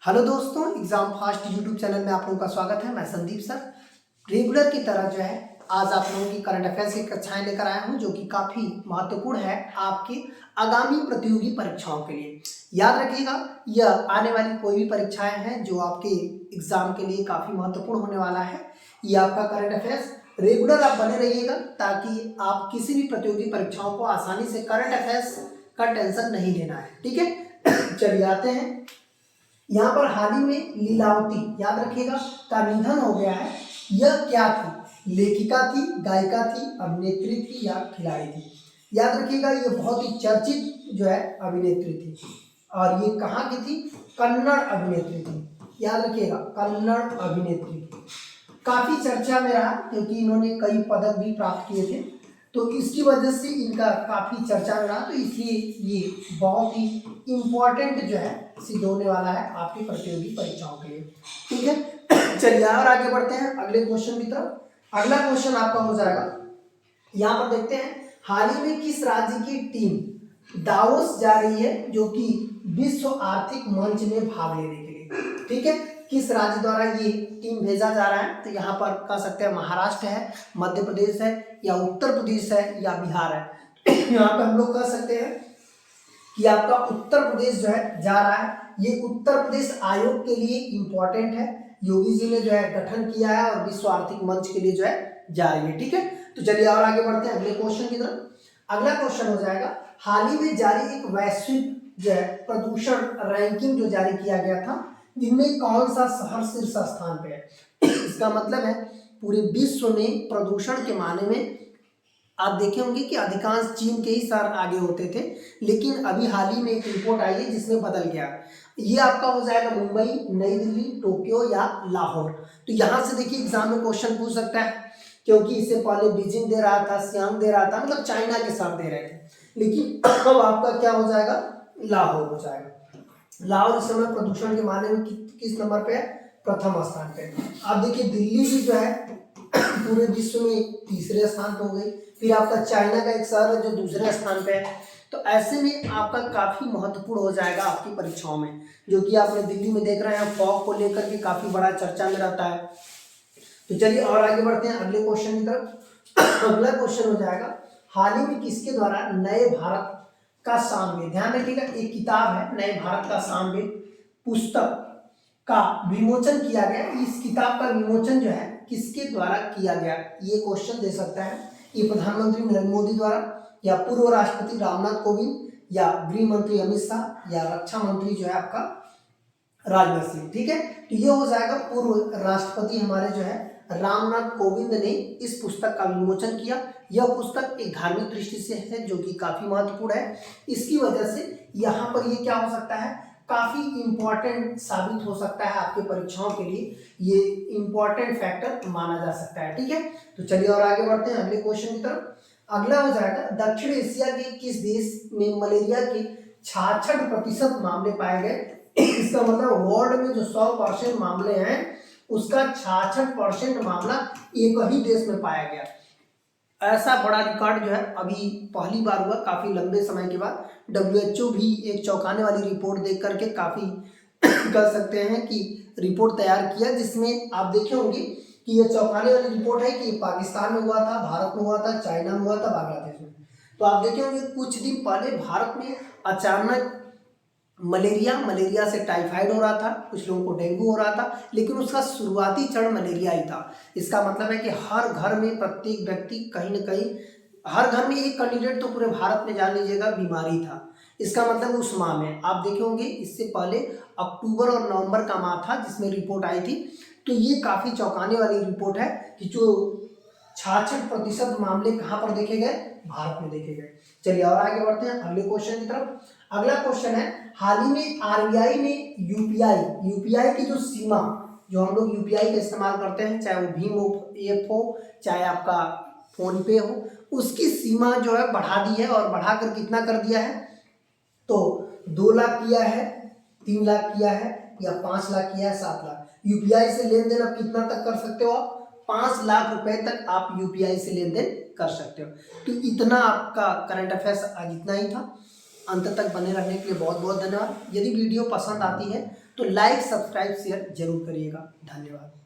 Hello दोस्तों, exam fast YouTube channel में आप लोगों का स्वागत है। मैं संदीप सर रेगुलर की तरह जो है आज आप लोगों की करंट अफेयर्स की कक्षाएं लेकर आया हूं, जो कि काफ़ी महत्वपूर्ण है आपके आगामी प्रतियोगी परीक्षाओं के लिए। याद रखिएगा, यह आने वाली कोई भी परीक्षाएं हैं जो आपके एग्जाम के लिए काफ़ी महत्वपूर्ण होने वाला है। ये आपका करंट अफेयर्स रेगुलर आप बने रहिएगा ताकि आप किसी भी प्रतियोगी परीक्षाओं को आसानी से करंट अफेयर्स का टेंशन नहीं लेना है। ठीक है, चलिए आते हैं। यहाँ पर हाल ही में लीलावती, याद रखिएगा, का निधन हो गया है। यह क्या थी? लेखिका थी, गायिका थी, अभिनेत्री थी या खिलाड़ी थी? याद रखिएगा, ये बहुत ही चर्चित जो है अभिनेत्री थी। और ये कहाँ की थी? कन्नड़ अभिनेत्री थी। याद रखिएगा, कन्नड़ अभिनेत्री थी। काफी चर्चा में रहा क्योंकि इन्होंने कई पदक भी प्राप्त किए थे, तो इसकी वजह से इनका काफी चर्चा में रहा, तो इसलिए ये बहुत ही इम्पोर्टेंट जो है सिद्ध होने वाला है आपकी प्रतियोगी परीक्षाओं के लिए। ठीक है, चलिए और आगे बढ़ते हैं अगले क्वेश्चन की तरफ। अगला क्वेश्चन आपका हो जाएगा, यहाँ पर देखते हैं, हाल ही में किस राज्य की टीम दावोस जा रही है जो कि विश्व आर्थिक मंच में भाग लेने के लिए? ठीक है, किस राज्य द्वारा ये टीम भेजा जा रहा है? तो यहाँ पर कह सकते हैं महाराष्ट्र है, मध्य प्रदेश है, या उत्तर प्रदेश है, या बिहार है। यहाँ पे हम लोग कह सकते हैं कि आपका उत्तर प्रदेश जो है जा रहा है। ये उत्तर प्रदेश आयोग के लिए इंपॉर्टेंट है। योगी जी ने जो है गठन किया है और विश्व आर्थिक मंच के लिए जो है जा रही है। ठीक है, तो चलिए और आगे बढ़ते हैं अगले क्वेश्चन की तरफ। अगला क्वेश्चन हो जाएगा, हाल ही में जारी एक वैश्विक जो है प्रदूषण रैंकिंग जो जारी किया गया था, जिनमें कौन सा शहर शीर्ष स्थान पे है? इसका मतलब है पूरे विश्व में प्रदूषण के माने में आप देखे होंगे कि अधिकांश चीन के ही शहर आगे होते थे, लेकिन अभी हाल ही में एक रिपोर्ट आई है जिसमें बदल गया। ये आपका हो जाएगा मुंबई, नई दिल्ली, टोक्यो या लाहौर। तो यहाँ से देखिए एग्जाम में क्वेश्चन पूछ सकता है, क्योंकि इससे पहले बीजिंग दे रहा था, सियांग दे रहा था, मतलब चाइना के शहर दे रहे थे, लेकिन अब आपका क्या हो जाएगा? लाहौर हो जाएगा। लाहौर इस समय प्रदूषण के मामले में किस नंबर पे है? प्रथम स्थान पे। आप देखिए दिल्ली भी जो है पूरे विश्व में तीसरे स्थान पे हो गई। फिर आपका चाइना का एक शहर है जो दूसरे स्थान पे है। तो ऐसे में आपका काफी महत्वपूर्ण हो जाएगा आपकी परीक्षाओं में, जो कि आपने दिल्ली में देख रहे हैं फॉग को लेकर के काफी बड़ा चर्चा में रहता है। तो चलिए और आगे बढ़ते हैं अगले क्वेश्चन की तरफ। अगला क्वेश्चन हो जाएगा, हाल ही में किसके द्वारा नए भारत का सामवेद, ध्यान रखिएगा एक किताब है नए भारत का सामवेद पुस्तक का विमोचन किया गया। इस किताब का विमोचन जो है किसके द्वारा किया गया? ये क्वेश्चन दे सकता है। ये प्रधानमंत्री नरेंद्र मोदी द्वारा, या पूर्व राष्ट्रपति रामनाथ कोविंद, या गृह मंत्री अमित शाह, या रक्षा मंत्री जो है आपका राजनाथ सिंह। ठीक है, तो ये हो जाएगा पूर्व राष्ट्रपति हमारे जो है रामनाथ कोविंद ने इस पुस्तक का विमोचन किया। यह पुस्तक एक धार्मिक दृष्टि से है जो कि काफी महत्वपूर्ण है। इसकी वजह से यहाँ पर ये क्या हो सकता है, काफी इंपॉर्टेंट साबित हो सकता है आपके परीक्षाओं के लिए, ये इंपॉर्टेंट फैक्टर माना जा सकता है। ठीक है, तो चलिए और आगे बढ़ते हैं अगले क्वेश्चन की तरफ। अगला हो जाएगा, दक्षिण एशिया के किस देश में मलेरिया के 66% मामले पाए गए? इसका मतलब वर्ल्ड में जो 100% मामले हैं उसका 66% मामला एक ही देश में पाया गया। ऐसा बड़ा रिकॉर्ड जो है अभी पहली बार हुआ काफी लंबे समय के बाद। WHO भी एक चौंकाने वाली रिपोर्ट देख करके काफी कह सकते हैं कि रिपोर्ट तैयार किया, जिसमें आप देखे होंगे कि ये चौंकाने वाली रिपोर्ट है कि पाकिस्तान में हुआ था, भारत में हुआ था, चाइना में हुआ था, बांग्लादेश में। तो आप देखे होंगे कुछ दिन पहले भारत में अचानक मलेरिया से टाइफाइड हो रहा था, कुछ लोगों को डेंगू हो रहा था, लेकिन उसका शुरुआती चरण मलेरिया ही था। इसका मतलब है कि हर घर में प्रत्येक व्यक्ति कहीं ना कहीं, हर घर में एक कैंडिडेट तो पूरे भारत में जान लीजिएगा बीमारी था। इसका मतलब उस माह में आप देखे होंगे, इससे पहले अक्टूबर और नवंबर का माह था जिसमें रिपोर्ट आई थी। तो ये काफी चौंकाने वाली रिपोर्ट है कि जो 66% मामले कहाँ पर देखे गए? भारत में देखे गए। चलिए और आगे बढ़ते हैं अगले क्वेश्चन की तरफ। अगला क्वेश्चन है, हाल ही में आरबीआई ने यूपीआई की जो सीमा, जो हम लोग यूपीआई का इस्तेमाल करते हैं, चाहे वो भीम ऐप हो, चाहे आपका फोन पे हो, उसकी सीमा जो है बढ़ा दी है। और बढ़ाकर कितना कर दिया है? तो 2 लाख किया है, 3 लाख किया है, या 5 लाख किया है, 7 लाख। यूपीआई से लेन देन आप कितना तक कर सकते हो? आप 5 लाख रुपए तक आप यूपीआई से लेन देन कर सकते हो। तो इतना आपका करंट अफेयर्स आज इतना ही था। अंत तक बने रहने के लिए बहुत बहुत धन्यवाद। यदि वीडियो पसंद आती है तो लाइक सब्सक्राइब शेयर जरूर करिएगा। धन्यवाद।